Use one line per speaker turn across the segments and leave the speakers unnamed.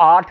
8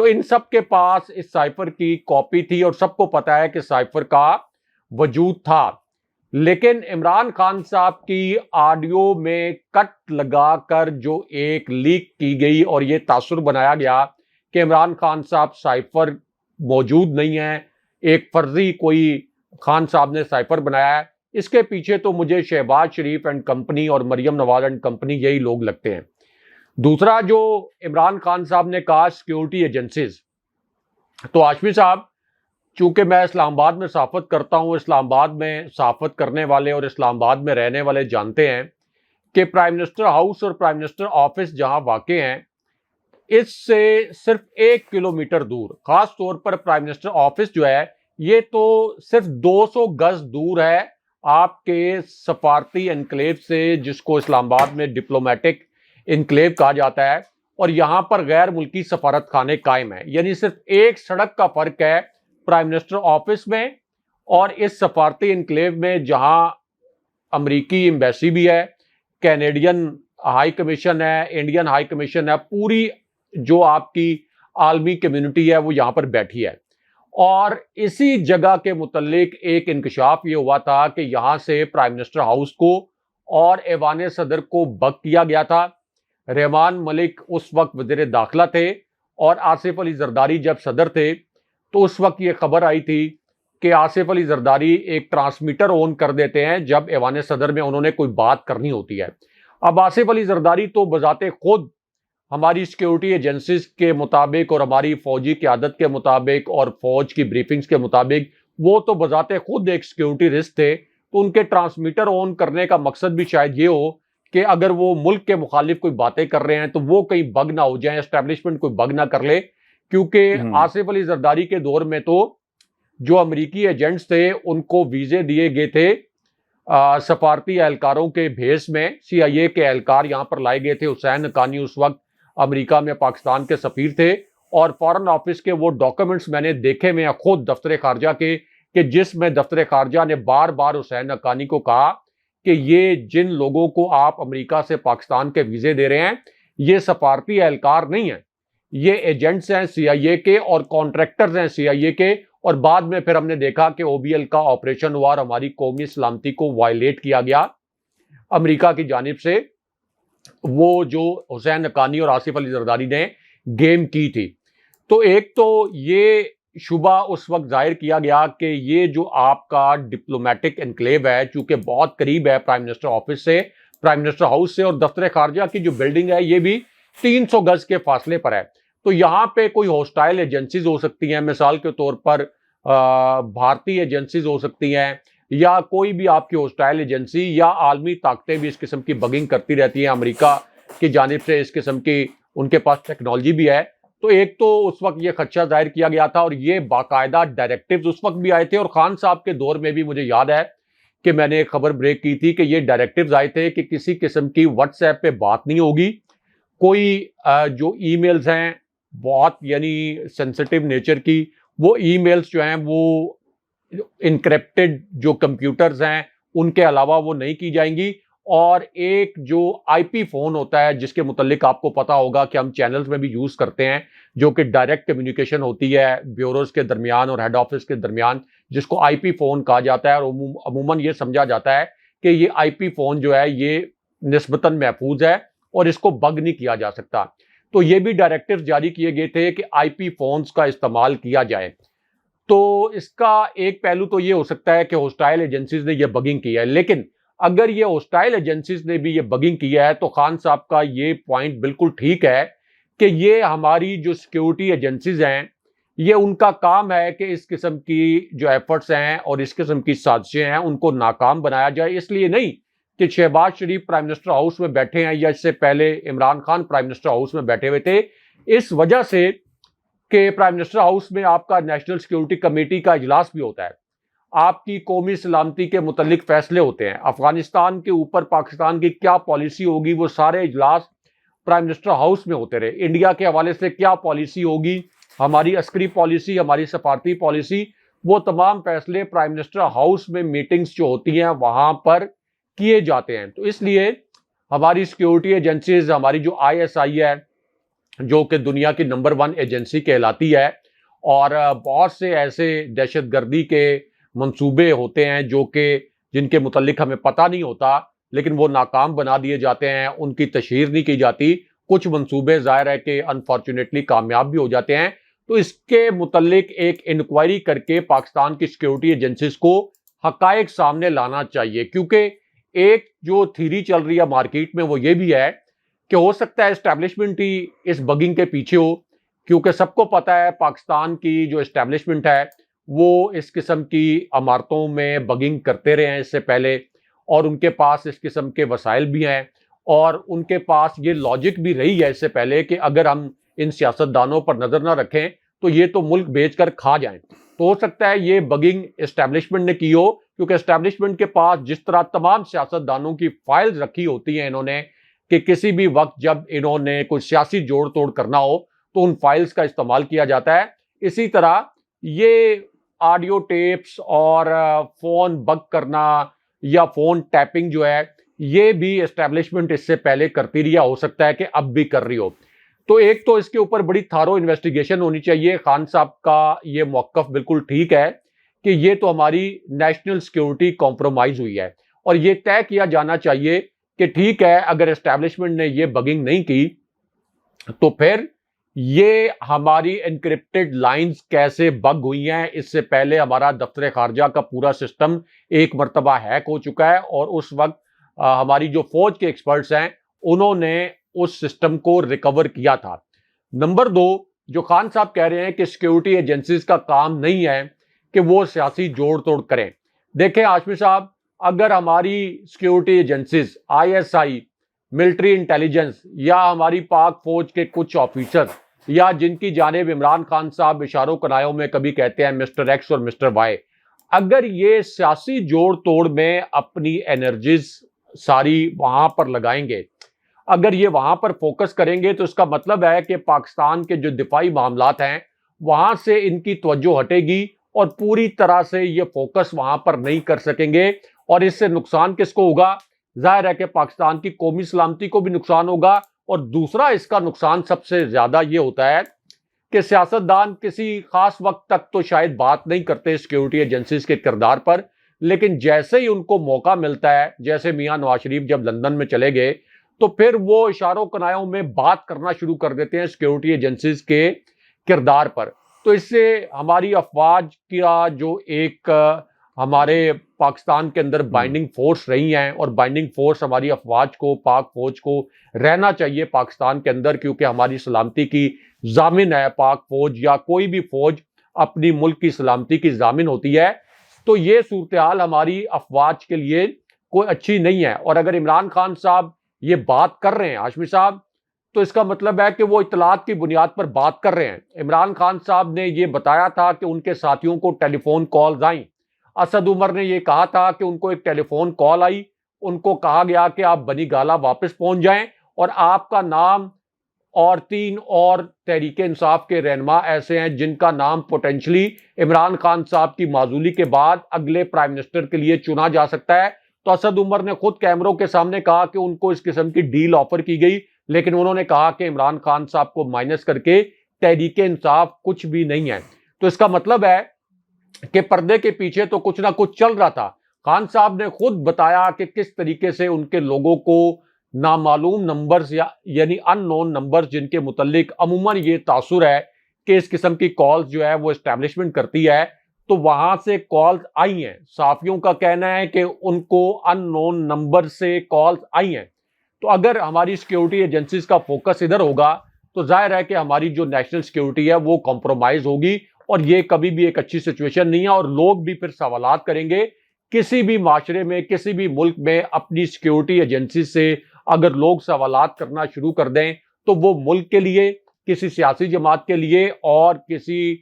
تو ان سب کے پاس اس سائفر کی کاپی تھی اور سب کو پتا ہے کہ سائفر کا وجود تھا. لیکن عمران خان صاحب کی آڈیو میں کٹ لگا کر جو ایک لیک کی گئی اور یہ تاثر بنایا گیا کہ عمران خان صاحب سائفر موجود نہیں ہے, ایک فرضی کوئی خان صاحب نے سائفر بنایا ہے, اس کے پیچھے تو مجھے شہباز شریف اینڈ کمپنی اور مریم نواز اینڈ کمپنی یہی لوگ لگتے ہیں. دوسرا جو عمران خان صاحب نے کہا سیکیورٹی ایجنسیز, تو ہاشمی صاحب چونکہ میں اسلام آباد میں صحافت کرتا ہوں, اسلام آباد میں صحافت کرنے والے اور اسلام آباد میں رہنے والے جانتے ہیں کہ پرائم منسٹر ہاؤس اور پرائم منسٹر آفس جہاں واقع ہیں اس سے صرف 1 کلومیٹر دور, خاص طور پر پرائم منسٹر آفس جو ہے یہ تو صرف 200 گز دور ہے آپ کے سفارتی انکلیو سے, جس کو اسلام آباد میں ڈپلومیٹک انکلیو کہا جاتا ہے, اور یہاں پر غیر ملکی سفارت خانے قائم ہیں. یعنی صرف ایک سڑک کا فرق ہے پرائم منسٹر آفس میں اور اس سفارتی انکلیو میں جہاں امریکی ایمبیسی بھی ہے, کینیڈین ہائی کمیشن ہے, انڈین ہائی کمیشن ہے, پوری جو آپ کی عالمی کمیونٹی ہے وہ یہاں پر بیٹھی ہے. اور اسی جگہ کے متعلق ایک انکشاف یہ ہوا تھا کہ یہاں سے پرائم منسٹر ہاؤس کو اور ایوان صدر کو بک کیا گیا تھا. رحمان ملک اس وقت وزیر داخلہ تھے اور آصف علی زرداری جب صدر تھے تو اس وقت یہ خبر آئی تھی کہ آصف علی زرداری ایک ٹرانسمیٹر آن کر دیتے ہیں جب ایوان صدر میں انہوں نے کوئی بات کرنی ہوتی ہے. اب آصف علی زرداری تو بذات خود ہماری سیکیورٹی ایجنسیز کے مطابق اور ہماری فوجی قیادت کے مطابق اور فوج کی بریفنگز کے مطابق وہ تو بذات خود ایک سیکیورٹی رسک تھے, تو ان کے ٹرانسمیٹر آن کرنے کا مقصد بھی شاید یہ ہو کہ اگر وہ ملک کے مخالف کوئی باتیں کر رہے ہیں تو وہ کہیں بگ نہ ہو جائیں, اسٹیبلشمنٹ کوئی بگ نہ کر لے. کیونکہ آصف علی زرداری کے دور میں تو جو امریکی ایجنٹس تھے ان کو ویزے دیے گئے تھے سفارتی اہلکاروں کے بھیس میں, سی آئی اے کے اہلکار یہاں پر لائے گئے تھے. حسین حقانی اس وقت امریکہ میں پاکستان کے سفیر تھے اور فارن آفس کے وہ ڈاکومنٹس میں نے دیکھے میں خود دفتر خارجہ کے, کہ جس میں دفتر خارجہ نے بار بار حسین حقانی کو کہا کہ یہ جن لوگوں کو آپ امریکہ سے پاکستان کے ویزے دے رہے ہیں یہ سفارتی اہلکار نہیں ہیں, یہ ایجنٹس ہیں سی آئی اے کے اور کانٹریکٹرز ہیں سی آئی اے کے. اور بعد میں پھر ہم نے دیکھا کہ او بی ایل کا آپریشن ہوا اور ہماری قومی سلامتی کو وائلیٹ کیا گیا امریکہ کی جانب سے, وہ جو حسین حقانی اور آصف علی زرداری نے گیم کی تھی. تو ایک تو یہ شبہ اس وقت ظاہر کیا گیا کہ یہ جو آپ کا ڈپلومیٹک انکلیو ہے چونکہ بہت قریب ہے پرائم منسٹر آفس سے, پرائم منسٹر ہاؤس سے, اور دفتر خارجہ کی جو بلڈنگ ہے یہ بھی 300 گز کے فاصلے پر ہے. تو یہاں پہ کوئی ہوسٹائل ایجنسیز ہو سکتی ہیں, مثال کے طور پر بھارتی ایجنسیز ہو سکتی ہیں یا کوئی بھی آپ کی ہوسٹائل ایجنسی, یا عالمی طاقتیں بھی اس قسم کی بگنگ کرتی رہتی ہیں امریکہ کی جانب سے, اس قسم کی ان کے پاس ٹیکنالوجی بھی ہے. تو ایک تو اس وقت یہ خدشہ ظاہر کیا گیا تھا اور یہ باقاعدہ ڈائریکٹیوز اس وقت بھی آئے تھے, اور خان صاحب کے دور میں بھی مجھے یاد ہے کہ میں نے ایک خبر بریک کی تھی کہ یہ ڈائریکٹیوز آئے تھے کہ کسی قسم کی واٹس ایپ پہ بات نہیں ہوگی, کوئی جو ای میلز ہیں بہت یعنی سینسٹیو نیچر کی, وہ ای میلز جو ہیں وہ انکرپٹڈ جو کمپیوٹرز ہیں ان کے علاوہ وہ نہیں کی جائیں گی. اور ایک جو آئی پی فون ہوتا ہے جس کے متعلق آپ کو پتا ہوگا کہ ہم چینلز میں بھی یوز کرتے ہیں, جو کہ ڈائریکٹ کمیونیکیشن ہوتی ہے بیوروز کے درمیان اور ہیڈ آفس کے درمیان, جس کو آئی پی فون کہا جاتا ہے, اور عموماً یہ سمجھا جاتا ہے کہ یہ آئی پی فون جو ہے یہ نسبتاً محفوظ ہے اور اس کو بگ نہیں کیا جا سکتا. تو یہ بھی ڈائریکٹیو جاری کیے گئے تھے کہ آئی پی فونز کا استعمال کیا جائے. تو اس کا ایک پہلو تو یہ ہو سکتا ہے کہ ہوسٹائل ایجنسیز نے یہ بگنگ کی ہے, لیکن اگر یہ ہوسٹائل ایجنسیز نے بھی یہ بگنگ کیا ہے تو خان صاحب کا یہ پوائنٹ بالکل ٹھیک ہے کہ یہ ہماری جو سیکیورٹی ایجنسیز ہیں یہ ان کا کام ہے کہ اس قسم کی جو ایفرٹس ہیں اور اس قسم کی سازشیں ہیں ان کو ناکام بنایا جائے. اس لیے نہیں کہ شہباز شریف پرائم منسٹر ہاؤس میں بیٹھے ہیں یا اس سے پہلے Imran Khan prime minister house میں بیٹھے ہوئے تھے, اس وجہ سے کہ پرائم منسٹر ہاؤس میں آپ کا نیشنل سیکیورٹی کمیٹی کا اجلاس بھی ہوتا ہے, آپ کی قومی سلامتی کے متعلق فیصلے ہوتے ہیں, افغانستان کے اوپر پاکستان کی کیا پالیسی ہوگی وہ سارے اجلاس پرائم منسٹر ہاؤس میں ہوتے رہے, انڈیا کے حوالے سے کیا پالیسی ہوگی, ہماری عسکری پالیسی, ہماری سفارتی پالیسی, وہ تمام فیصلے پرائم منسٹر ہاؤس میں میٹنگز جو ہوتی ہیں وہاں پر کیے جاتے ہیں. تو اس لیے ہماری سیکیورٹی ایجنسیز, ہماری جو آئی ایس آئی ہے جو کہ دنیا کی نمبر 1 ایجنسی کہلاتی ہے، اور بہت سے ایسے دہشت گردی کے منصوبے ہوتے ہیں جو کہ جن کے متعلق ہمیں پتہ نہیں ہوتا، لیکن وہ ناکام بنا دیے جاتے ہیں، ان کی تشہیر نہیں کی جاتی. کچھ منصوبے ظاہر ہے کہ انفارچونیٹلی کامیاب بھی ہو جاتے ہیں. تو اس کے متعلق ایک انکوائری کر کے پاکستان کی سیکیورٹی ایجنسیز کو حقائق سامنے لانا چاہیے، کیونکہ ایک جو تھیری چل رہی ہے مارکیٹ میں وہ یہ بھی ہے کہ ہو سکتا ہے اسٹیبلشمنٹ ہی اس بگنگ کے پیچھے ہو، کیونکہ سب کو پتا ہے پاکستان کی جو اسٹیبلشمنٹ ہے وہ اس قسم کی عمارتوں میں بگنگ کرتے رہے ہیں اس سے پہلے، اور ان کے پاس اس قسم کے وسائل بھی ہیں، اور ان کے پاس یہ لاجک بھی رہی ہے اس سے پہلے کہ اگر ہم ان سیاستدانوں پر نظر نہ رکھیں تو یہ تو ملک بیچ کر کھا جائیں. تو ہو سکتا ہے یہ بگنگ اسٹیبلشمنٹ نے کی ہو، کیونکہ اسٹیبلشمنٹ کے پاس جس طرح تمام سیاستدانوں کی فائلز رکھی ہوتی ہیں انہوں نے، کہ کسی بھی وقت جب انہوں نے کوئی سیاسی جوڑ توڑ کرنا ہو تو ان فائلز کا استعمال کیا جاتا ہے. اسی طرح یہ آڈیو ٹیپس اور فون بگ کرنا یا فون ٹیپنگ جو ہے یہ بھی اسٹیبلشمنٹ اس سے پہلے کرتی رہی ہے، ہو سکتا ہے کہ اب بھی کر رہی ہو. تو ایک تو اس کے اوپر بڑی تھارو انویسٹیگیشن ہونی چاہیے. خان صاحب کا یہ موقف بالکل ٹھیک ہے کہ یہ تو ہماری نیشنل سیکیورٹی کمپرومائز ہوئی ہے، اور یہ طے کیا جانا چاہیے کہ ٹھیک ہے اگر اسٹیبلشمنٹ نے یہ بگنگ نہیں کی تو پھر یہ ہماری انکرپٹڈ لائنز کیسے بگ ہوئی ہیں. اس سے پہلے ہمارا دفتر خارجہ کا پورا سسٹم ایک مرتبہ ہیک ہو چکا ہے، اور اس وقت ہماری جو فوج کے ایکسپرٹس ہیں انہوں نے اس سسٹم کو ریکور کیا تھا. نمبر 2، جو خان صاحب کہہ رہے ہیں کہ سیکیورٹی ایجنسیز کا کام نہیں ہے کہ وہ سیاسی جوڑ توڑ کریں. دیکھیں ہاشمی صاحب، اگر ہماری security agencies ISI، military intelligence, یا ہماری پاک فوج کے کچھ آفیسر، یا جن کی جانب عمران خان صاحب اشاروں کنایوں میں کبھی کہتے ہیں مسٹر ایکس اور مسٹر وائی، اگر یہ سیاسی جوڑ توڑ میں اپنی انرجیز ساری وہاں پر لگائیں گے، اگر یہ وہاں پر فوکس کریں گے، تو اس کا مطلب ہے کہ پاکستان کے جو دفاعی معاملات ہیں وہاں سے ان کی توجہ ہٹے گی، اور پوری طرح سے یہ فوکس وہاں پر نہیں کر سکیں گے. اور اس سے نقصان کس کو ہوگا؟ ظاہر ہے کہ پاکستان کی قومی سلامتی کو بھی نقصان ہوگا. اور دوسرا اس کا نقصان سب سے زیادہ یہ ہوتا ہے کہ سیاستدان کسی خاص وقت تک تو شاید بات نہیں کرتے سیکیورٹی ایجنسیز کے کردار پر، لیکن جیسے ہی ان کو موقع ملتا ہے، جیسے میاں نواز شریف جب لندن میں چلے گئے، تو پھر وہ اشاروں کنایوں میں بات کرنا شروع کر دیتے ہیں سیکیورٹی ایجنسیز کے کردار پر. تو اس سے ہماری افواج کا جو ایک ہمارے پاکستان کے اندر بائنڈنگ فورس رہی ہیں، اور بائنڈنگ فورس ہماری افواج کو، پاک فوج کو رہنا چاہیے پاکستان کے اندر، کیونکہ ہماری سلامتی کی ضامن ہے پاک فوج، یا کوئی بھی فوج اپنی ملک کی سلامتی کی ضامن ہوتی ہے. تو یہ صورتحال ہماری افواج کے لیے کوئی اچھی نہیں ہے. اور اگر عمران خان صاحب یہ بات کر رہے ہیں ہاشمی صاحب، تو اس کا مطلب ہے کہ وہ اطلاعات کی بنیاد پر بات کر رہے ہیں. عمران خان صاحب نے یہ بتایا تھا کہ ان کے ساتھیوں کو ٹیلی فون کالز آئیں. اسد عمر نے یہ کہا تھا کہ ان کو ایک ٹیلی فون کال آئی، ان کو کہا گیا کہ آپ بنی گالہ واپس پہنچ جائیں، اور آپ کا نام اور 3 اور تحریک انصاف کے رہنما ایسے ہیں جن کا نام پوٹینشلی عمران خان صاحب کی معزولی کے بعد اگلے پرائم منسٹر کے لیے چنا جا سکتا ہے. تو اسد عمر نے خود کیمروں کے سامنے کہا کہ ان کو اس قسم کی ڈیل آفر کی گئی، لیکن انہوں نے کہا کہ عمران خان صاحب کو مائنس کر کے تحریک انصاف کچھ بھی نہیں ہے. تو اس کا مطلب ہے کہ پردے کے پیچھے تو کچھ نہ کچھ چل رہا تھا. خان صاحب نے خود بتایا کہ کس طریقے سے ان کے لوگوں کو نامعلوم نمبرز، یعنی ان نون نمبرز، جن کے متعلق عموماً یہ تاثر ہے کہ اس قسم کی کالز جو ہے وہ اسٹیبلشمنٹ کرتی ہے، تو وہاں سے کالز آئی ہیں. صحافیوں کا کہنا ہے کہ ان کو ان نون نمبر سے کالز آئی ہیں. تو اگر ہماری سیکیورٹی ایجنسیز کا فوکس ادھر ہوگا تو ظاہر ہے کہ ہماری جو نیشنل سیکیورٹی ہے وہ کمپرومائز ہوگی، اور یہ کبھی بھی ایک اچھی سچویشن نہیں ہے. اور لوگ بھی پھر سوالات کریں گے. کسی بھی معاشرے میں، کسی بھی ملک میں اپنی سیکیورٹی ایجنسی سے اگر لوگ سوالات کرنا شروع کر دیں تو وہ ملک کے لیے، کسی سیاسی جماعت کے لیے، اور کسی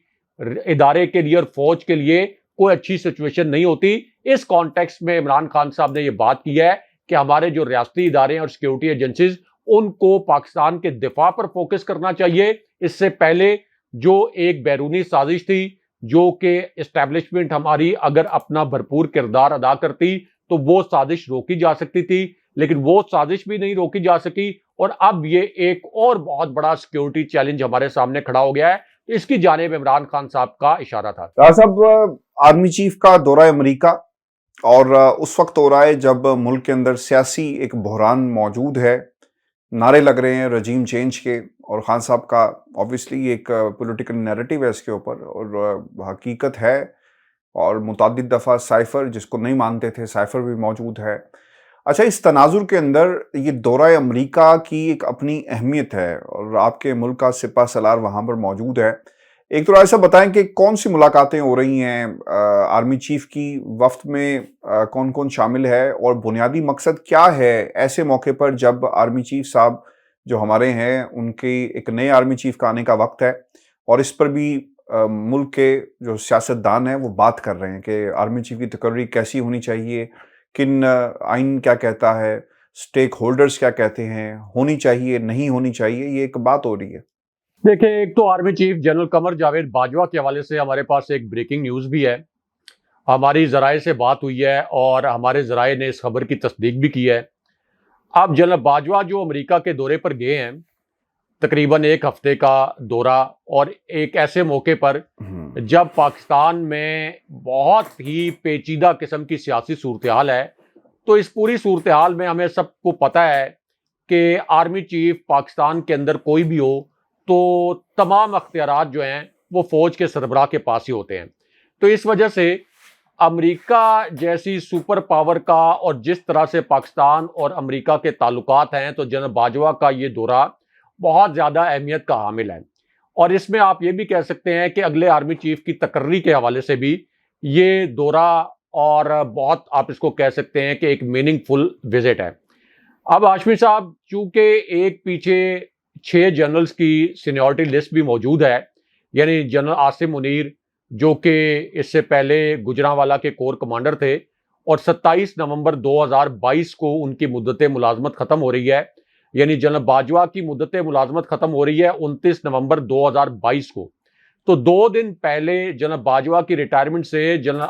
ادارے کے لیے اور فوج کے لیے کوئی اچھی سچویشن نہیں ہوتی. اس کانٹیکسٹ میں عمران خان صاحب نے یہ بات کی ہے کہ ہمارے جو ریاستی ادارے ہیں اور سیکیورٹی ایجنسیز، ان کو پاکستان کے دفاع پر فوکس کرنا چاہیے. اس سے پہلے جو ایک بیرونی سازش تھی، جو کہ اسٹیبلشمنٹ ہماری اگر اپنا بھرپور کردار ادا کرتی تو وہ سازش روکی جا سکتی تھی، لیکن وہ سازش بھی نہیں روکی جا سکی. اور اب یہ ایک اور بہت بڑا سیکیورٹی چیلنج ہمارے سامنے کھڑا ہو گیا ہے. اس کی جانب عمران خان صاحب کا اشارہ تھا.
راز صاحب، آرمی چیف کا دورہ امریکہ اور اس وقت ہو رہا ہے جب ملک کے اندر سیاسی ایک بحران موجود ہے، نعرے لگ رہے ہیں رجیم چینج کے، اور خان صاحب کا آبویسلی ایک پولیٹیکل نیریٹو ہے اس کے اوپر، اور حقیقت ہے، اور متعدد دفعہ سائفر، جس کو نہیں مانتے تھے سائفر بھی موجود ہے. اچھا، اس تناظر کے اندر یہ دورہ امریکہ کی ایک اپنی اہمیت ہے، اور آپ کے ملک کا سپہ سالار وہاں پر موجود ہے. ایک تو ایسا بتائیں کہ کون سی ملاقاتیں ہو رہی ہیں آرمی چیف کی، وفد میں کون کون شامل ہے، اور بنیادی مقصد کیا ہے ایسے موقع پر جب آرمی چیف صاحب جو ہمارے ہیں ان کی ایک نئے آرمی چیف کا آنے کا وقت ہے، اور اس پر بھی ملک کے جو سیاستدان ہیں وہ بات کر رہے ہیں کہ آرمی چیف کی تقرری کیسی ہونی چاہیے، کن آئین کیا کہتا ہے، سٹیک ہولڈرز کیا کہتے ہیں، ہونی چاہیے نہیں ہونی چاہیے، یہ ایک بات ہو رہی ہے.
دیکھیں، ایک تو army chief general Qamar Javed Bajwa کے حوالے سے ہمارے پاس ایک بریکنگ نیوز بھی ہے. ہماری ذرائع سے بات ہوئی ہے اور ہمارے ذرائع نے اس خبر کی تصدیق بھی کی ہے. اب جنرل باجوہ جو امریکہ کے دورے پر گئے ہیں، تقریباً ایک ہفتے کا دورہ، اور ایک ایسے موقع پر جب پاکستان میں بہت ہی پیچیدہ قسم کی سیاسی صورتحال ہے. تو اس پوری صورتحال میں ہمیں سب کو پتہ ہے کہ آرمی چیف پاکستان کے اندر کوئی بھی ہو تو تمام اختیارات جو ہیں وہ فوج کے سربراہ کے پاس ہی ہوتے ہیں. تو اس وجہ سے امریکہ جیسی سپر پاور کا، اور جس طرح سے پاکستان اور امریکہ کے تعلقات ہیں، تو جنرل باجوہ کا یہ دورہ بہت زیادہ اہمیت کا حامل ہے. اور اس میں آپ یہ بھی کہہ سکتے ہیں کہ اگلے آرمی چیف کی تقرری کے حوالے سے بھی یہ دورہ، اور بہت آپ اس کو کہہ سکتے ہیں کہ ایک میننگ فل وزٹ ہے. اب ہاشمی صاحب، چونکہ ایک پیچھے 6 جنرلز کی سینیورٹی لسٹ بھی موجود ہے، یعنی جنرل عاصم منیر جو کہ اس سے پہلے گجرانوالہ کے کور کمانڈر تھے، اور 27 نومبر 2022 کو ان کی مدت ملازمت ختم ہو رہی ہے. یعنی جنرل باجوہ کی مدت ملازمت ختم ہو رہی ہے 29 نومبر 2022 کو. تو 2 دن پہلے جنرل باجوہ کی ریٹائرمنٹ سے جنرل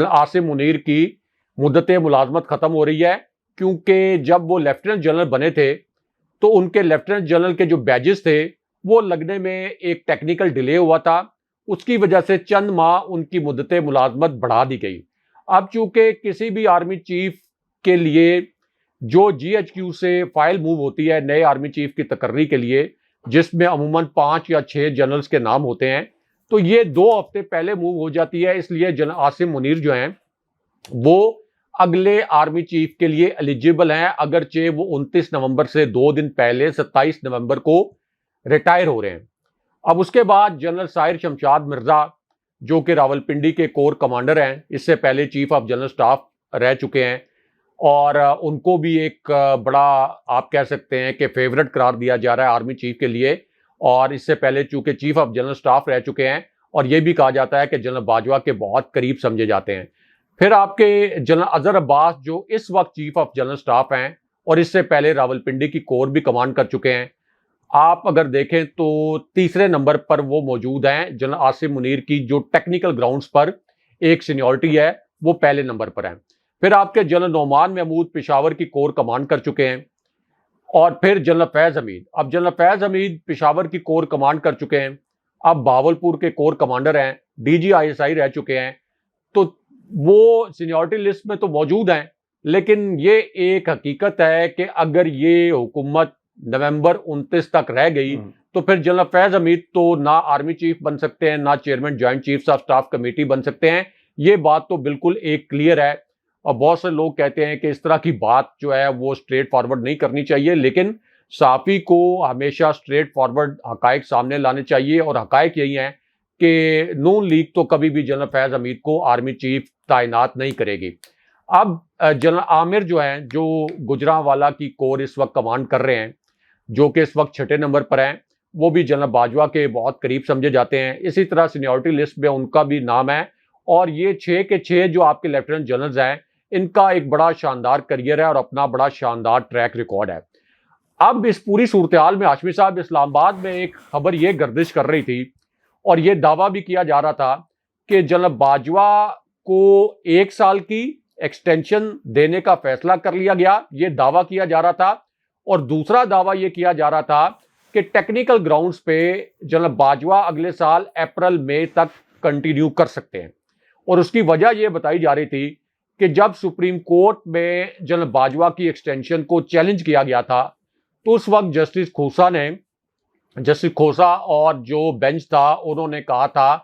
عاصم منیر کی مدت ملازمت ختم ہو رہی ہے، کیونکہ جب وہ لیفٹیننٹ جنرل بنے تھے تو ان کے لیفٹیننٹ جنرل کے جو بیجز تھے وہ لگنے میں ایک ٹیکنیکل ڈیلے ہوا تھا. اس کی وجہ سے چند ماہ ان کی مدت ملازمت بڑھا دی گئی. اب چونکہ کسی بھی آرمی چیف کے لیے جو جی ایچ کیو سے فائل موو ہوتی ہے نئے آرمی چیف کی تقرری کے لیے، جس میں عموماً 5 یا 6 جنرلز کے نام ہوتے ہیں، تو یہ 2 ہفتے پہلے موو ہو جاتی ہے. اس لیے جنرل عاصم منیر جو ہیں وہ اگلے آرمی چیف کے لیے ایلیجیبل ہیں، اگرچہ وہ 29 نومبر سے 2 دن پہلے 27 نومبر کو ریٹائر ہو رہے ہیں. اب اس کے بعد جنرل ساحر شمشاد مرزا جو کہ راولپنڈی کے کور کمانڈر ہیں، اس سے پہلے چیف آف جنرل سٹاف رہ چکے ہیں، اور ان کو بھی ایک بڑا آپ کہہ سکتے ہیں کہ فیورٹ قرار دیا جا رہا ہے آرمی چیف کے لیے. اور اس سے پہلے چونکہ چیف آف جنرل سٹاف رہ چکے ہیں، اور یہ بھی کہا جاتا ہے کہ جنرل باجوہ کے بہت قریب سمجھے جاتے ہیں. پھر آپ کے جنرل اظہر عباس جو اس وقت چیف آف جنرل سٹاف ہیں، اور اس سے پہلے راولپنڈی کی کور بھی کمانڈ کر چکے ہیں. آپ اگر دیکھیں تو تیسرے نمبر پر وہ موجود ہیں. جنرل عاصم منیر کی جو ٹیکنیکل گراؤنڈز پر ایک سینیورٹی ہے وہ پہلے نمبر پر ہیں. پھر آپ کے جنرل نعمان محمود پشاور کی کور کمانڈ کر چکے ہیں، اور پھر جنرل فیض حمید. اب جنرل فیض حمید پشاور کی کور کمانڈ کر چکے ہیں، اب بہاولپور کے corps commander D, G I S I آئی رہ چکے ہیں. تو وہ سینیورٹی لسٹ میں تو موجود ہیں، لیکن یہ ایک حقیقت ہے کہ اگر یہ حکومت نومبر 29 تک رہ گئی تو پھر جنرل فیض حمید تو نہ آرمی چیف بن سکتے ہیں، نہ chairman joint chiefs of staff committee بن سکتے ہیں. یہ بات تو بالکل ایک کلیئر ہے. اور بہت سے لوگ کہتے ہیں کہ اس طرح کی بات جو ہے وہ اسٹریٹ فارورڈ نہیں کرنی چاہیے، لیکن صحافی کو ہمیشہ اسٹریٹ فارورڈ حقائق سامنے لانے چاہیے. اور حقائق یہی ہیں کہ نون لیگ تو کبھی بھی جنرل فیض حمید کو آرمی چیف تعینات نہیں کرے گی. اب جنرل عامر جو ہیں، جو گجرانوالہ کی کور اس وقت کمانڈ کر رہے ہیں، جو کہ اس وقت 6 نمبر پر ہیں، وہ بھی جنرل باجوہ کے بہت قریب سمجھے جاتے ہیں. اسی طرح سینیورٹی لسٹ میں ان کا بھی نام ہے. اور یہ 6 کے 6 جو آپ کے لیفٹیننٹ جنرلز ہیں، ان کا ایک بڑا شاندار کریئر ہے اور اپنا بڑا شاندار ٹریک ریکارڈ ہے. اب اس پوری صورتحال میں ہاشمی صاحب، اسلام آباد میں ایک خبر یہ گردش کر رہی تھی، اور یہ دعویٰ بھی کیا جا رہا تھا کہ جنرل باجوہ کو 1 سال کی ایکسٹینشن دینے کا فیصلہ کر لیا گیا، یہ دعویٰ کیا جا رہا تھا، اور دوسرا دعویٰ یہ کیا جا رہا تھا کہ ٹیکنیکل گراؤنڈز پہ جنرل باجوہ اگلے سال اپریل مئی تک کنٹینیو کر سکتے ہیں۔ اور اس کی وجہ یہ بتائی جا رہی تھی کہ جب سپریم کورٹ میں جنرل باجوہ کی ایکسٹینشن کو چیلنج کیا گیا تھا تو اس وقت جسٹس کھوسا اور جو بینچ تھا انہوں نے کہا تھا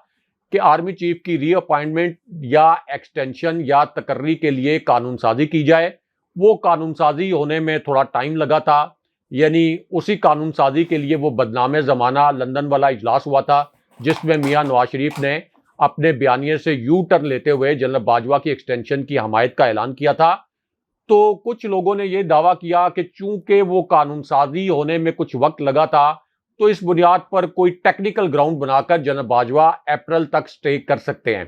کہ آرمی چیف کی ری اپائنٹمنٹ یا ایکسٹینشن یا تقرری کے لیے قانون سازی کی جائے۔ وہ قانون سازی ہونے میں تھوڑا ٹائم لگا تھا، یعنی اسی قانون سازی کے لیے وہ بدنام زمانہ لندن والا اجلاس ہوا تھا جس میں میاں نواز شریف نے اپنے بیانیے سے یو ٹرن لیتے ہوئے جنرل باجوہ کی ایکسٹینشن کی حمایت کا اعلان کیا تھا۔ تو کچھ لوگوں نے یہ دعویٰ کیا کہ چونکہ وہ قانون سازی ہونے میں کچھ وقت لگا تھا تو اس بنیاد پر کوئی ٹیکنیکل گراؤنڈ بنا کر جنرل باجوہ اپریل تک سٹے کر سکتے ہیں۔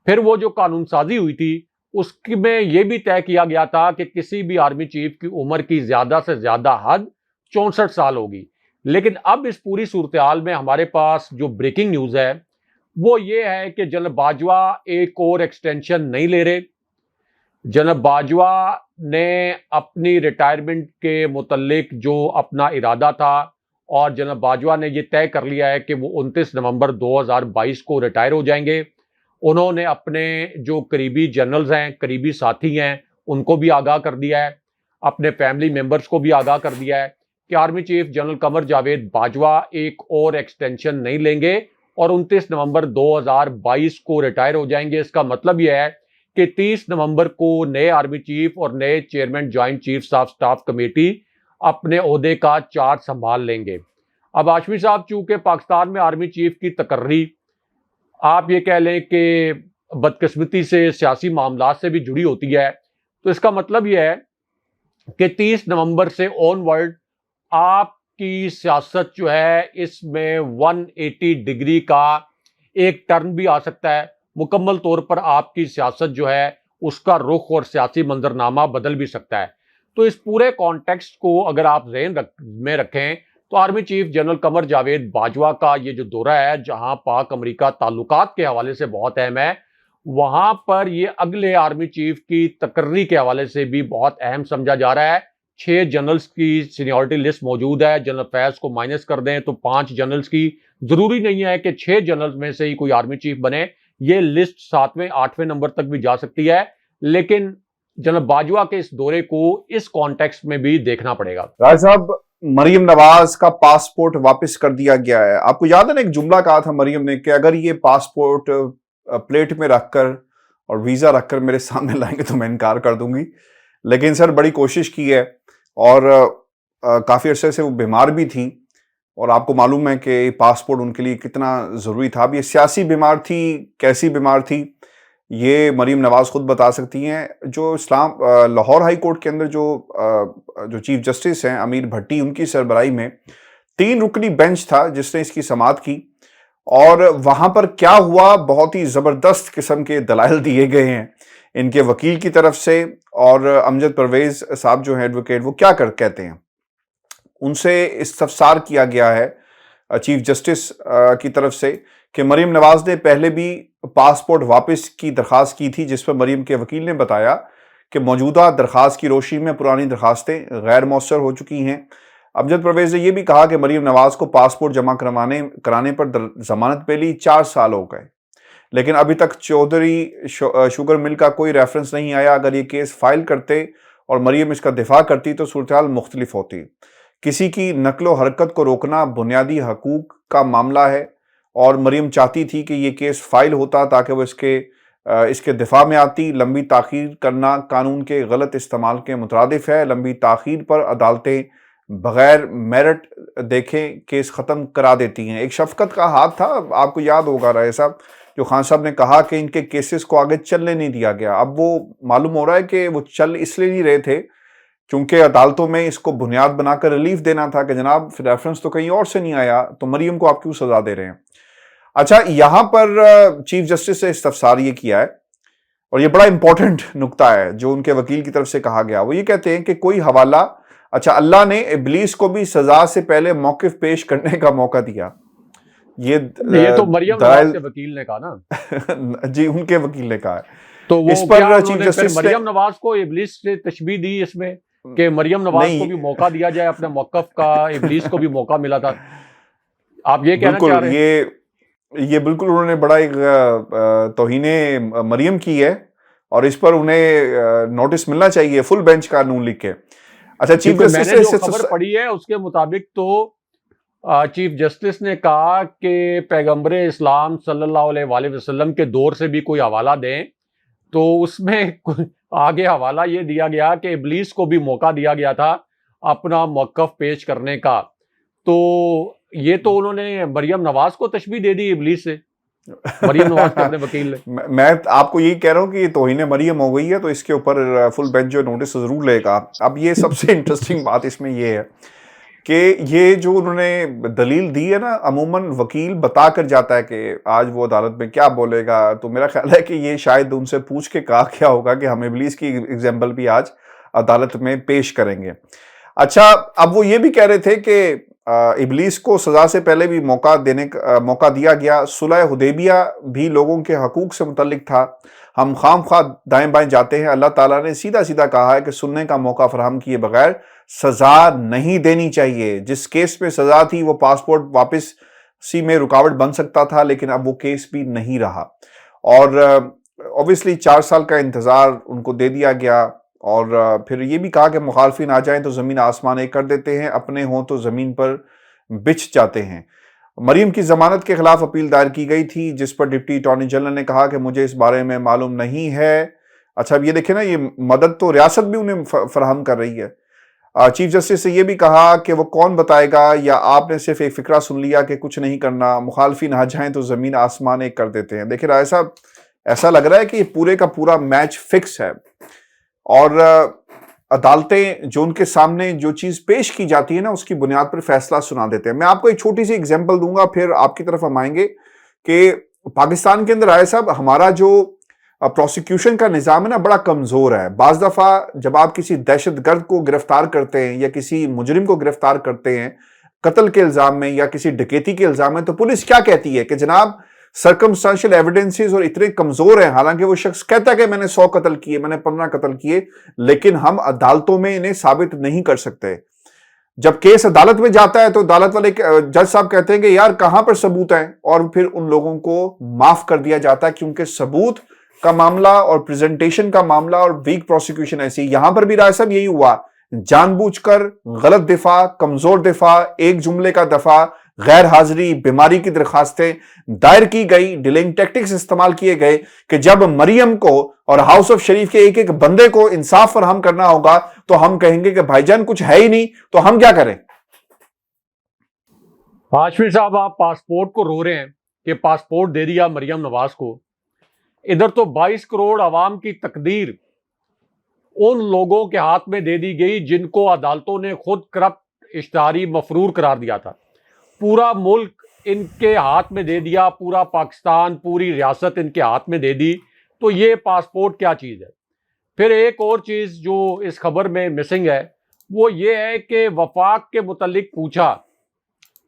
پھر وہ جو قانون سازی ہوئی تھی اس میں یہ بھی طے کیا گیا تھا کہ کسی بھی آرمی چیف کی عمر کی زیادہ سے زیادہ حد 64 سال ہوگی۔ لیکن اب اس پوری صورتحال میں ہمارے پاس جو بریکنگ نیوز ہے وہ یہ ہے کہ جنرل باجوہ ایک اور ایکسٹینشن نہیں لے رہے۔ جنرل باجوہ نے اپنی ریٹائرمنٹ کے متعلق جو اپنا ارادہ تھا اور جنرل باجوہ نے یہ طے کر لیا ہے کہ وہ 29 نومبر 2022 کو ریٹائر ہو جائیں گے۔ انہوں نے اپنے جو قریبی جنرلز ہیں، قریبی ساتھی ہیں، ان کو بھی آگاہ کر دیا ہے، اپنے فیملی ممبرز کو بھی آگاہ کر دیا ہے کہ army chief general Qamar Javed Bajwa ایک اور ایکسٹینشن نہیں لیں گے اور 29 نومبر 2022 کو ریٹائر ہو جائیں گے۔ اس کا مطلب یہ ہے کہ 30 نومبر کو نئے آرمی چیف اور نئے chairman joint chiefs of staff committee اپنے عہدے کا چارج سنبھال لیں گے۔ اب ہاشمی صاحب، چونکہ پاکستان میں آرمی چیف کی تقرری آپ یہ کہہ لیں کہ بدقسمتی سے سیاسی معاملات سے بھی جڑی ہوتی ہے، تو اس کا مطلب یہ ہے کہ 30 نومبر سے آن ورڈ آپ کی سیاست جو ہے اس میں 180 ڈگری کا ایک ٹرن بھی آ سکتا ہے۔ مکمل طور پر آپ کی سیاست جو ہے اس کا رخ اور سیاسی منظرنامہ بدل بھی سکتا ہے۔ تو اس پورے کانٹیکسٹ کو اگر آپ ذہن میں رکھیں تو army chief general Qamar Javed Bajwa کا یہ جو دورہ ہے، جہاں پاک امریکہ تعلقات کے حوالے سے بہت اہم ہے، وہاں پر یہ اگلے آرمی چیف کی تقرری کے حوالے سے بھی بہت اہم سمجھا جا رہا ہے۔ 6 جنرلز کی سینیورٹی لسٹ موجود ہے، جنرل فیض کو مائنس کر دیں تو 5 جنرلز کی، ضروری نہیں ہے کہ 6 جنرلز میں سے ہی کوئی آرمی چیف بنے، یہ لسٹ 7ویں 8ویں نمبر تک بھی جا سکتی ہے، لیکن جنرل باجوہ کے اس دورے کو اس کانٹیکسٹ میں بھی دیکھنا پڑے گا۔
راج صاحب، مریم نواز کا پاسپورٹ واپس کر دیا گیا ہے۔ آپ کو یاد ہے نا ایک جملہ کہا تھا مریم نے کہ اگر یہ پاسپورٹ پلیٹ میں رکھ کر اور ویزا رکھ کر میرے سامنے لائیں گے تو میں انکار کر دوں گی، لیکن سر بڑی کوشش کی ہے اور کافی عرصے سے وہ بیمار بھی تھیں، اور آپ کو معلوم ہے کہ پاسپورٹ ان کے لیے کتنا ضروری تھا۔ اب یہ سیاسی بیمار تھی، کیسی بیمار تھی، یہ مریم نواز خود بتا سکتی ہیں۔ جو لاہور ہائی کورٹ کے اندر جو چیف جسٹس ہیں امیر بھٹی، ان کی سربراہی میں 3 رکنی بینچ تھا جس نے اس کی سماعت کی، اور وہاں پر کیا ہوا، بہت ہی زبردست قسم کے دلائل دیے گئے ہیں ان کے وکیل کی طرف سے، اور امجد پرویز صاحب جو ہیں ایڈوکیٹ، وہ کیا کہتے ہیں، ان سے استفسار کیا گیا ہے چیف جسٹس کی طرف سے کہ مریم نواز نے پہلے بھی پاسپورٹ واپس کی درخواست کی تھی، جس پر مریم کے وکیل نے بتایا کہ موجودہ درخواست کی روشنی میں پرانی درخواستیں غیر مؤثر ہو چکی ہیں۔ امجد پرویز نے یہ بھی کہا کہ مریم نواز کو پاسپورٹ جمع کرانے پر ضمانت ملی 4 سال ہو گئے، لیکن ابھی تک چودھری شوگر مل کا کوئی ریفرنس نہیں آیا۔ اگر یہ کیس فائل کرتے اور مریم اس کا دفاع کرتی تو صورتحال مختلف ہوتی۔ کسی کی نقل و حرکت کو روکنا بنیادی حقوق کا معاملہ ہے، اور مریم چاہتی تھی کہ یہ کیس فائل ہوتا تاکہ وہ اس کے دفاع میں آتی۔ لمبی تاخیر کرنا قانون کے غلط استعمال کے مترادف ہے۔ لمبی تاخیر پر عدالتیں بغیر میرٹ دیکھے کیس ختم کرا دیتی ہیں۔ ایک شفقت کا ہاتھ تھا، آپ کو یاد ہوگا رائے صاحب، جو خان صاحب نے کہا کہ ان کے کیسز کو آگے چلنے نہیں دیا گیا۔ اب وہ معلوم ہو رہا ہے کہ وہ چل اس لیے نہیں رہے تھے کیونکہ عدالتوں میں اس کو بنیاد بنا کر ریلیف دینا تھا کہ جناب ریفرنس تو کہیں اور سے نہیں آیا، تو مریم کو آپ کیوں سزا دے رہے ہیں۔ اچھا، یہاں پر چیف جسٹس سے استفسار یہ کیا ہے، اور یہ بڑا امپورٹنٹ نقطہ ہے جو ان کے وکیل کی طرف سے کہا گیا، وہ یہ کہتے ہیں کہ کوئی حوالہ، اچھا اللہ نے ابلیس کو بھی سزا سے پہلے موقف پیش کرنے کا موقع دیا۔
یہ تو مریم نواز کے وکیل نے کہا نا۔
جی، ان کے وکیل نے کہا ہے
تو وہ
اس پر
کیا
چیف
انہوں نے پھر
جسٹس
مریم نواز کو ابلیس سے تشبیہ دی اس میں کہ مریم نواز کو بھی موقع دیا جائے اپنے موقف کا، ابلیس کو بھی موقع ملا تھا، آپ یہ کہنا چاہ
بالکل،
رہے ہیں؟
یہ بالکل انہوں نے بڑا ایک توہین مریم کی ہے، اور اس پر انہیں نوٹس ملنا چاہیے فل بینچ کا نون لیگ کے. اچھا چیف
کیونکہ میں
جسٹس
نے جو خبر پڑھی ہے اس کے مطابق تو چیف جسٹس نے کہا کہ پیغمبر اسلام صلی اللہ علیہ وآلہ وسلم کے دور سے بھی کوئی حوالہ دیں، تو اس میں آگے حوالہ یہ دیا گیا کہ ابلیس کو بھی موقع دیا گیا تھا اپنا موقف پیش کرنے کا. تو یہ تو انہوں نے مریم نواز کو تشبیہ دے دی ابلیس سے، مریم نواز کے اپنے وکیل نے.
میں آپ کو یہی کہہ رہا ہوں کہ یہ توہین مریم ہو گئی ہے، تو اس کے اوپر فل بینچ جو نوٹس ضرور لے گا. اب یہ سب سے انٹرسٹنگ بات اس میں یہ ہے کہ یہ جو انہوں نے دلیل دی ہے نا، عموماً وکیل بتا کر جاتا ہے کہ آج وہ عدالت میں کیا بولے گا، تو میرا خیال ہے کہ یہ شاید ان سے پوچھ کے کہا کیا ہوگا کہ ہم ابلیس کی ایگزامپل بھی آج عدالت میں پیش کریں گے. اچھا، اب وہ یہ بھی کہہ رہے تھے کہ ابلیس کو سزا سے پہلے بھی موقع دیا گیا. صلح حدیبیہ بھی لوگوں کے حقوق سے متعلق تھا. ہم خام خواہ دائیں بائیں جاتے ہیں. اللہ تعالیٰ نے سیدھا سیدھا کہا ہے کہ سننے کا موقع فراہم کیے بغیر سزا نہیں دینی چاہیے. جس کیس میں سزا تھی وہ پاسپورٹ واپسی میں رکاوٹ بن سکتا تھا، لیکن اب وہ کیس بھی نہیں رہا، اور اوبیسلی 4 سال کا انتظار ان کو دے دیا گیا. اور پھر یہ بھی کہا کہ مخالفین آ جائیں تو زمین آسمان ایک کر دیتے ہیں، اپنے ہوں تو زمین پر بچھ جاتے ہیں. مریم کی ضمانت کے خلاف اپیل دائر کی گئی تھی، جس پر ڈپٹی اٹارنی جنرل نے کہا کہ مجھے اس بارے میں معلوم نہیں ہے. اچھا، اب یہ دیکھیں نا، یہ مدد تو ریاست بھی انہیں فراہم کر رہی ہے. چیف جسٹس سے یہ بھی کہا کہ وہ کون بتائے گا، یا آپ نے صرف ایک فقرہ سن لیا کہ کچھ نہیں کرنا، مخالفین آ جائیں تو زمین آسمان ایک کر دیتے ہیں. دیکھیں رائے صاحب، ایسا لگ رہا ہے کہ یہ پورے کا پورا میچ فکس ہے، اور عدالتیں جو ان کے سامنے جو چیز پیش کی جاتی ہے نا، اس کی بنیاد پر فیصلہ سنا دیتے ہیں. میں آپ کو ایک چھوٹی سی اگزامپل دوں گا، پھر آپ کی طرف ہم آئیں گے کہ پاکستان کے اندر رائے صاحب ہمارا جو پروسیکیوشن کا نظام ہے نا، بڑا کمزور ہے. بعض دفعہ جب آپ کسی دہشت گرد کو گرفتار کرتے ہیں یا کسی مجرم کو گرفتار کرتے ہیں قتل کے الزام میں یا کسی ڈکیتی کے الزام میں، تو پولیس کیا کہتی ہے کہ جناب سرکمسٹانشل ایویڈنسز اور اتنے کمزور ہیں. حالانکہ وہ شخص کہتا ہے کہ میں نے 100 قتل کیے، میں نے 15 قتل کیے، لیکن ہم عدالتوں میں انہیں ثابت نہیں کر سکتے. جب کیس عدالت میں جاتا ہے تو عدالت والے جج صاحب کہتے ہیں کہ یار کہاں پر ثبوت ہیں، اور پھر ان لوگوں کو معاف کر دیا جاتا ہے، کیونکہ ثبوت کا معاملہ اور پریزنٹیشن کا معاملہ اور ویک پروسیکیوشن ایسی. یہاں پر بھی رائے صاحب یہی ہوا، جان بوجھ کر غلط دفاع، کمزور دفاع، ایک جملے کا دفاع، غیر حاضری، بیماری کی درخواستیں دائر کی گئی، ڈیلنگ ٹیکٹکس استعمال کیے گئے کہ جب مریم کو اور ہاؤس آف شریف کے ایک ایک بندے کو انصاف فراہم کرنا ہوگا تو ہم کہیں گے کہ بھائی جان کچھ ہے ہی نہیں، تو ہم کیا کریں.
ہاشمی صاحب، آپ پاسپورٹ کو رو رہے ہیں کہ پاسپورٹ دے دیا مریم نواز کو، ادھر تو 22 کروڑ عوام کی تقدیر ان لوگوں کے ہاتھ میں دے دی گئی جن کو عدالتوں نے خود کرپٹ اشتہاری مفرور قرار دیا تھا. پورا ملک ان کے ہاتھ میں دے دیا، پورا پاکستان، پوری ریاست ان کے ہاتھ میں دے دی. تو یہ پاسپورٹ کیا چیز ہے؟ پھر ایک اور چیز جو اس خبر میں مسنگ ہے وہ یہ ہے کہ وفاق کے متعلق پوچھا،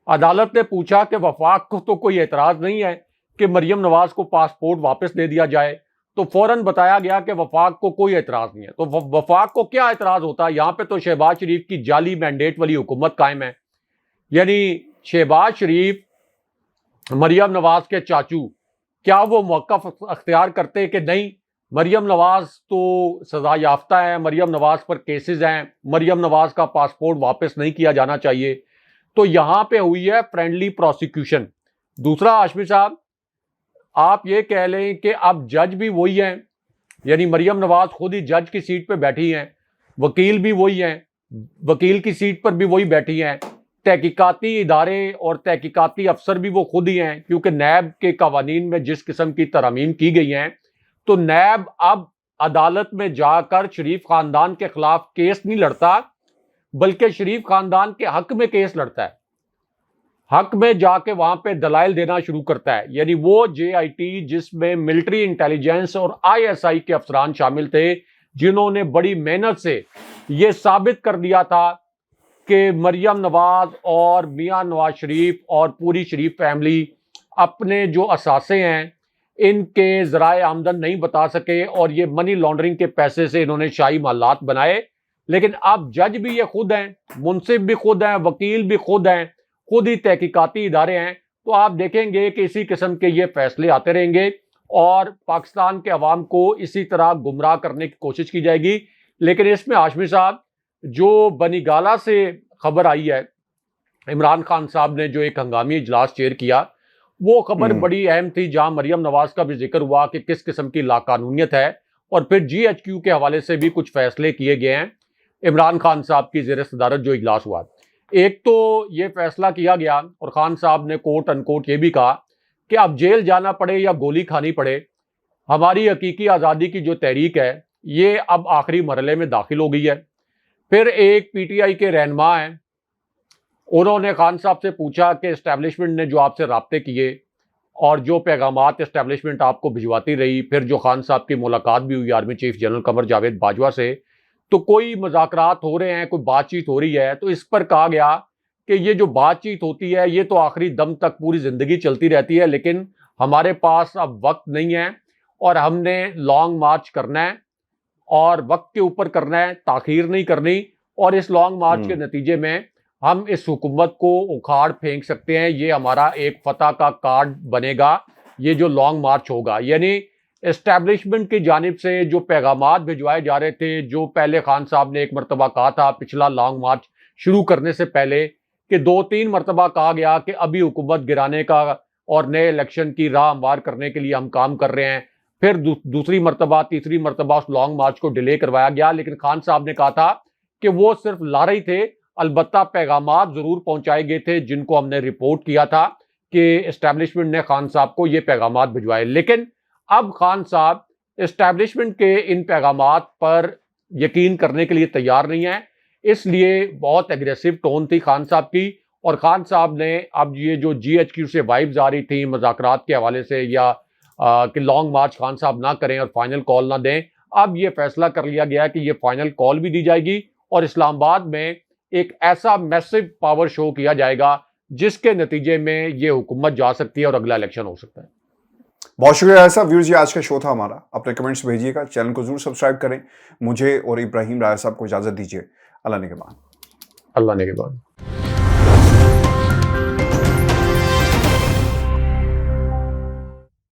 عدالت نے پوچھا کہ وفاق کو تو کوئی اعتراض نہیں ہے کہ مریم نواز کو پاسپورٹ واپس دے دیا جائے، تو فوراً بتایا گیا کہ وفاق کو کوئی اعتراض نہیں ہے. تو وفاق کو کیا اعتراض ہوتا ہے؟ یہاں پہ تو شہباز شریف کی جعلی مینڈیٹ والی حکومت قائم ہے. یعنی شہباز شریف مریم نواز کے چاچو، کیا وہ موقف اختیار کرتے کہ نہیں مریم نواز تو سزا یافتہ ہے، مریم نواز پر کیسز ہیں، مریم نواز کا پاسپورٹ واپس نہیں کیا جانا چاہیے. تو یہاں پہ ہوئی ہے فرینڈلی پروسیکیوشن. دوسرا ہاشمی صاحب، آپ یہ کہہ لیں کہ اب جج بھی وہی ہیں، یعنی مریم نواز خود ہی جج کی سیٹ پہ بیٹھی ہیں، وکیل بھی وہی ہیں، وکیل کی سیٹ پر بھی وہی بیٹھی ہیں، تحقیقاتی ادارے اور تحقیقاتی افسر بھی وہ خود ہی ہیں، کیونکہ نیب کے قوانین میں جس قسم کی ترامیم کی گئی ہیں تو نیب اب عدالت میں جا کر شریف خاندان کے خلاف کیس نہیں لڑتا، بلکہ شریف خاندان کے حق میں کیس لڑتا ہے، حق میں جا کے وہاں پہ دلائل دینا شروع کرتا ہے. یعنی وہ JIT جس میں ملٹری انٹیلیجنس اور ISI کے افسران شامل تھے، جنہوں نے بڑی محنت سے یہ ثابت کر دیا تھا کہ مریم نواز اور میاں نواز شریف اور پوری شریف فیملی اپنے جو اثاثے ہیں ان کے ذرائع آمدن نہیں بتا سکے اور یہ منی لانڈرنگ کے پیسے سے انہوں نے شاہی محلات بنائے. لیکن اب جج بھی یہ خود ہیں, منصف بھی خود ہیں, وکیل بھی خود ہیں, خود ہی تحقیقاتی ادارے ہیں. تو آپ دیکھیں گے کہ اسی قسم کے یہ فیصلے آتے رہیں گے اور پاکستان کے عوام کو اسی طرح گمراہ کرنے کی کوشش کی جائے گی. لیکن اس میں ہاشمی صاحب, جو بنی گالہ سے خبر آئی ہے, عمران خان صاحب نے جو ایک ہنگامی اجلاس چیئر کیا, وہ خبر بڑی اہم تھی, جہاں مریم نواز کا بھی ذکر ہوا کہ کس قسم کی لاقانونیت ہے, اور پھر جی ایچ کیو کے حوالے سے بھی کچھ فیصلے کیے گئے ہیں عمران خان صاحب کی زیر صدارت جو اجلاس ہوا. ایک تو یہ فیصلہ کیا گیا اور خان صاحب نے کوٹ ان کوٹ یہ بھی کہا کہ اب جیل جانا پڑے یا گولی کھانی پڑے, ہماری حقیقی آزادی کی جو تحریک ہے یہ اب آخری مرحلے میں داخل ہو گئی ہے. پھر ایک پی ٹی آئی کے رہنما ہیں, انہوں نے خان صاحب سے پوچھا کہ اسٹیبلشمنٹ نے جو آپ سے رابطے کیے اور جو پیغامات اسٹیبلشمنٹ آپ کو بھجواتی رہی, پھر جو خان صاحب کی ملاقات بھی ہوئی army chief general Qamar Javed Bajwa سے, تو کوئی مذاکرات ہو رہے ہیں, کوئی بات چیت ہو رہی ہے. تو اس پر کہا گیا کہ یہ جو بات چیت ہوتی ہے یہ تو آخری دم تک پوری زندگی چلتی رہتی ہے, لیکن ہمارے پاس اب وقت نہیں ہے اور ہم نے لانگ مارچ کرنا ہے اور وقت کے اوپر کرنا ہے, تاخیر نہیں کرنی. اور اس لانگ مارچ کے نتیجے میں ہم اس حکومت کو اکھاڑ پھینک سکتے ہیں. یہ ہمارا ایک فتح کا کارڈ بنے گا, یہ جو لانگ مارچ ہوگا. یعنی اسٹیبلشمنٹ کی جانب سے جو پیغامات بھجوائے جا رہے تھے, جو پہلے خان صاحب نے ایک مرتبہ کہا تھا پچھلا لانگ مارچ شروع کرنے سے پہلے, کہ 2-3 مرتبہ کہا گیا کہ ابھی حکومت گرانے کا اور نئے الیکشن کی راہ ہموار کرنے کے لیے ہم کام کر رہے ہیں. پھر دوسری مرتبہ, تیسری مرتبہ اس لانگ مارچ کو ڈیلے کروایا گیا. لیکن خان صاحب نے کہا تھا کہ وہ صرف لا رہی تھے, البتہ پیغامات ضرور پہنچائے گئے تھے جن کو ہم نے رپورٹ کیا تھا کہ اسٹیبلشمنٹ نے خان صاحب کو یہ پیغامات بھجوائے. لیکن اب خان صاحب اسٹیبلشمنٹ کے ان پیغامات پر یقین کرنے کے لیے تیار نہیں ہے, اس لیے بہت ایگریسو ٹون تھی خان صاحب کی. اور خان صاحب نے اب یہ جو جی ایچ کیو سے وائبز آ رہی تھیں مذاکرات کے حوالے سے, یا کہ لانگ مارچ خان صاحب نہ کریں اور فائنل کال نہ دیں, اب یہ فیصلہ کر لیا گیا کہ یہ فائنل کال بھی دی جائے گی اور اسلام آباد میں ایک ایسا میسو پاور شو کیا جائے گا جس کے نتیجے میں یہ حکومت جا سکتی ہے اور اگلا الیکشن ہو سکتا ہے.
بہت شکریہ ایسا ویورز, یہ آج کا شو تھا ہمارا. اپنے کمنٹس بھیجیے گا, چینل کو ضرور سبسکرائب کریں. مجھے اور ابراہیم رایا صاحب کو اجازت دیجیے. اللہ نگہبان.
اللہ نگہبان.